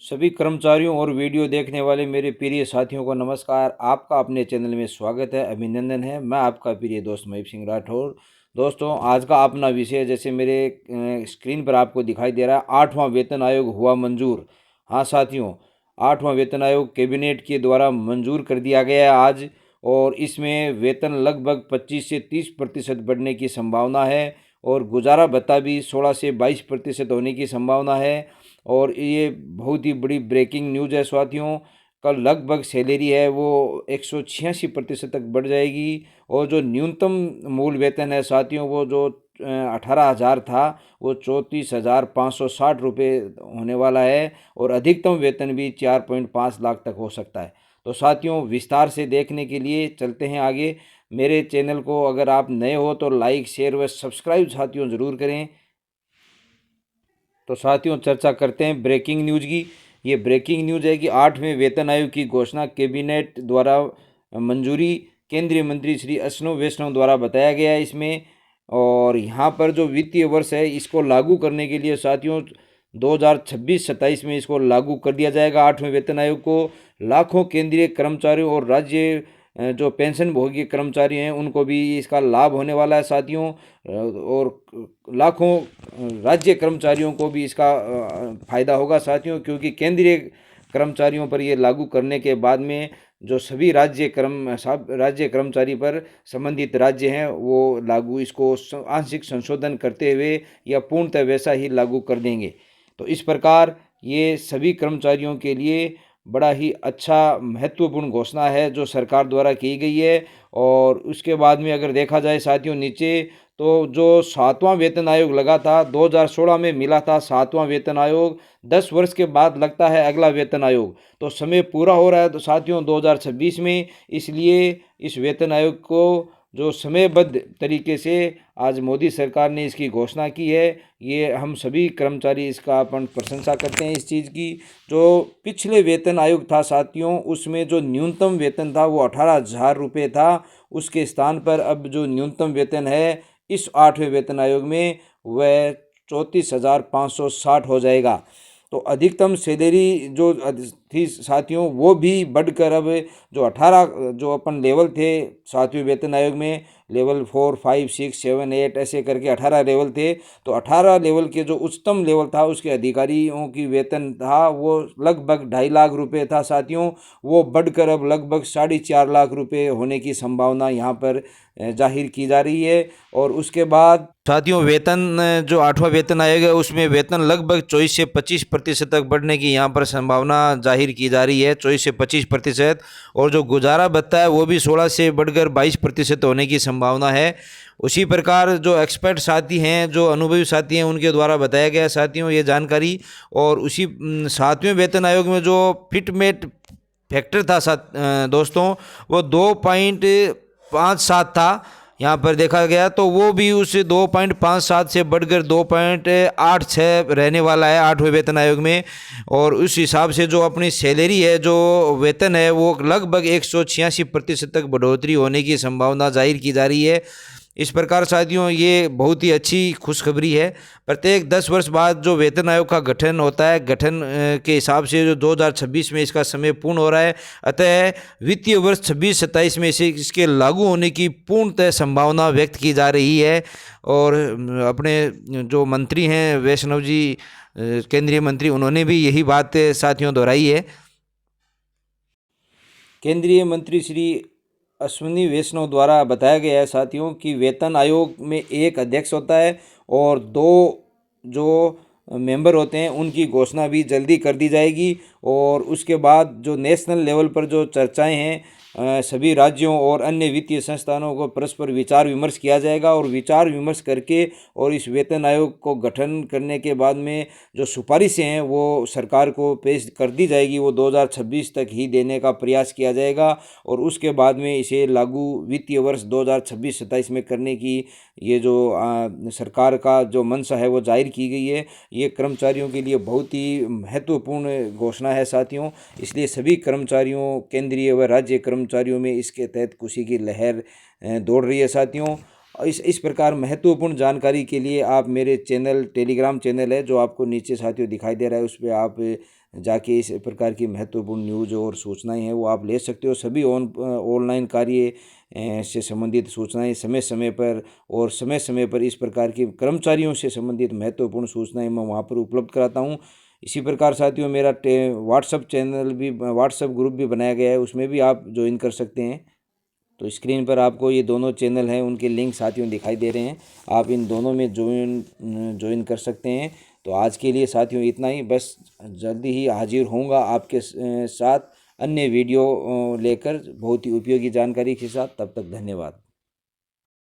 सभी कर्मचारियों और वीडियो देखने वाले मेरे प्रिय साथियों को नमस्कार। आपका अपने चैनल में स्वागत है, अभिनंदन है। मैं आपका प्रिय दोस्त महीप सिंह राठौर। दोस्तों, आज का अपना विषय जैसे मेरे स्क्रीन पर आपको दिखाई दे रहा है, 8वां वेतन आयोग हुआ मंजूर। हाँ साथियों, 8वां वेतन आयोग कैबिनेट के द्वारा मंजूर कर दिया गया है आज, और इसमें वेतन लगभग 25 से 30% बढ़ने की संभावना है, और गुजारा भत्ता भी 16 से 22% होने की संभावना है। और ये बहुत ही बड़ी ब्रेकिंग न्यूज़ है साथियों। कल लगभग सैलरी है वो 186% तक बढ़ जाएगी, और जो न्यूनतम मूल वेतन है साथियों, वो जो 18,000 था, वो 34,560 रुपये होने वाला है, और अधिकतम वेतन भी 4.5 लाख तक हो सकता है। तो साथियों, विस्तार से देखने के लिए चलते हैं आगे। मेरे चैनल को अगर आप नए हो तो लाइक, शेयर व सब्सक्राइब साथियों ज़रूर करें। तो साथियों, चर्चा करते हैं ब्रेकिंग न्यूज़ की। ये ब्रेकिंग न्यूज़ है कि 8वें वेतन आयोग की घोषणा कैबिनेट द्वारा मंजूरी केंद्रीय मंत्री श्री अश्विनी वैष्णव द्वारा बताया गया है इसमें। और यहाँ पर जो वित्तीय वर्ष है, इसको लागू करने के लिए साथियों 2026-27 में इसको लागू कर दिया जाएगा। 8वें वेतन आयोग को लाखों केंद्रीय कर्मचारियों और राज्य जो पेंशन भोगी कर्मचारी हैं उनको भी इसका लाभ होने वाला है साथियों। और लाखों राज्य कर्मचारियों को भी इसका फ़ायदा होगा साथियों, क्योंकि केंद्रीय कर्मचारियों पर ये लागू करने के बाद में जो सभी राज्य कर्मचारी पर संबंधित राज्य हैं वो लागू इसको आंशिक संशोधन करते हुए या पूर्णतः वैसा ही लागू कर देंगे। तो इस प्रकार ये सभी कर्मचारियों के लिए बड़ा ही अच्छा महत्वपूर्ण घोषणा है जो सरकार द्वारा की गई है। और उसके बाद में अगर देखा जाए साथियों नीचे, तो जो 7वां वेतन आयोग लगा था 2016 में मिला था, 7वां वेतन आयोग 10 वर्ष के बाद लगता है अगला वेतन आयोग। तो समय पूरा हो रहा है तो साथियों 2026 में, इसलिए इस वेतन आयोग को जो समयबद्ध तरीके से आज मोदी सरकार ने इसकी घोषणा की है, ये हम सभी कर्मचारी इसका अपन प्रशंसा करते हैं इस चीज़ की। जो पिछले वेतन आयोग था साथियों, उसमें जो न्यूनतम वेतन था वो 18,000 रुपये था। उसके स्थान पर अब जो न्यूनतम वेतन है इस 8वें वेतन आयोग में वह 34,560 हो जाएगा। तो अधिकतम सैलरी जो थी साथियों, वो भी बढ़कर अब जो 18 जो अपन लेवल थे 7वें वेतन आयोग में, लेवल 4, 5, 6, 7, 8 ऐसे करके 18 लेवल थे। तो 18 लेवल के जो उच्चतम लेवल था उसके अधिकारियों की वेतन था वो लगभग 2.5 लाख रुपये था साथियों। वो बढ़कर अब लगभग 4.5 लाख रुपये होने की संभावना यहाँ पर जाहिर की जा रही है। और उसके बाद साथियों वेतन जो 8वां वेतन आयोग है उसमें वेतन लगभग 24 से 25% तक बढ़ने की यहाँ पर संभावना जाहिर की जा रही है, 24 से 25%। और जो गुजारा भत्ता है वो भी 16 से बढ़कर 22% होने की संभावना है। उसी प्रकार जो एक्सपर्ट साथी हैं, जो अनुभवी साथी हैं, उनके द्वारा बताया गया साथियों ये जानकारी। और उसी 7वें वेतन आयोग में जो फिटमेट फैक्टर था दोस्तों, वो 2.57 था यहाँ पर देखा गया, तो वो भी उस 2.57 से बढ़कर 2.86 रहने वाला है 8वें वेतन आयोग में। और उस हिसाब से जो अपनी सैलरी है, जो वेतन है, वो लगभग 186% तक बढ़ोतरी होने की संभावना जाहिर की जा रही है। इस प्रकार साथियों ये बहुत ही अच्छी खुशखबरी है। प्रत्येक 10 वर्ष बाद जो वेतन आयोग का गठन होता है, गठन के हिसाब से जो 2026 में इसका समय पूर्ण हो रहा है, अतः वित्तीय वर्ष 26-27 में इसे इसके लागू होने की पूर्णतः संभावना व्यक्त की जा रही है। और अपने जो मंत्री हैं वैष्णव जी, केंद्रीय मंत्री, उन्होंने भी यही बात साथियों दोहराई है। केंद्रीय मंत्री श्री अश्विनी वैष्णव द्वारा बताया गया है साथियों कि वेतन आयोग में एक अध्यक्ष होता है और 2 जो मेंबर होते हैं उनकी घोषणा भी जल्दी कर दी जाएगी। और उसके बाद जो नेशनल लेवल पर जो चर्चाएं हैं, सभी राज्यों और अन्य वित्तीय संस्थानों को परस्पर विचार विमर्श किया जाएगा, और विचार विमर्श करके और इस वेतन आयोग को गठन करने के बाद में जो सिफारिशें हैं वो सरकार को पेश कर दी जाएगी। वो 2026 तक ही देने का प्रयास किया जाएगा, और उसके बाद में इसे लागू वित्तीय वर्ष 2026-27 में करने की ये जो सरकार का जो मंशा है वो जाहिर की गई है। ये कर्मचारियों के लिए बहुत ही महत्वपूर्ण घोषणा है साथियों। इसलिए सभी कर्मचारियों, केंद्रीय व राज्य कर्मचारियों में इसके तहत खुशी की लहर दौड़ रही है साथियों। इस प्रकार महत्वपूर्ण जानकारी के लिए आप मेरे चैनल, टेलीग्राम चैनल है जो आपको नीचे साथियों दिखाई दे रहा है, उस पर आप जाके इस प्रकार की महत्वपूर्ण न्यूज़ और सूचनाएं हैं वो आप ले सकते हो। सभी ऑनलाइन कार्य से संबंधित सूचनाएं समय समय पर और समय समय पर इस प्रकार की कर्मचारियों से संबंधित महत्वपूर्ण सूचनाएं मैं वहाँ पर उपलब्ध कराता हूँ। इसी प्रकार साथियों मेरा व्हाट्सअप ग्रुप भी बनाया गया है, उसमें भी आप ज्वाइन कर सकते हैं। तो स्क्रीन पर आपको ये दोनों चैनल हैं उनके लिंक साथियों दिखाई दे रहे हैं, आप इन दोनों में ज्वाइन कर सकते हैं। तो आज के लिए साथियों इतना ही, बस जल्दी ही हाजिर होऊंगा आपके साथ अन्य वीडियो लेकर बहुत ही उपयोगी जानकारी के साथ। तब तक धन्यवाद।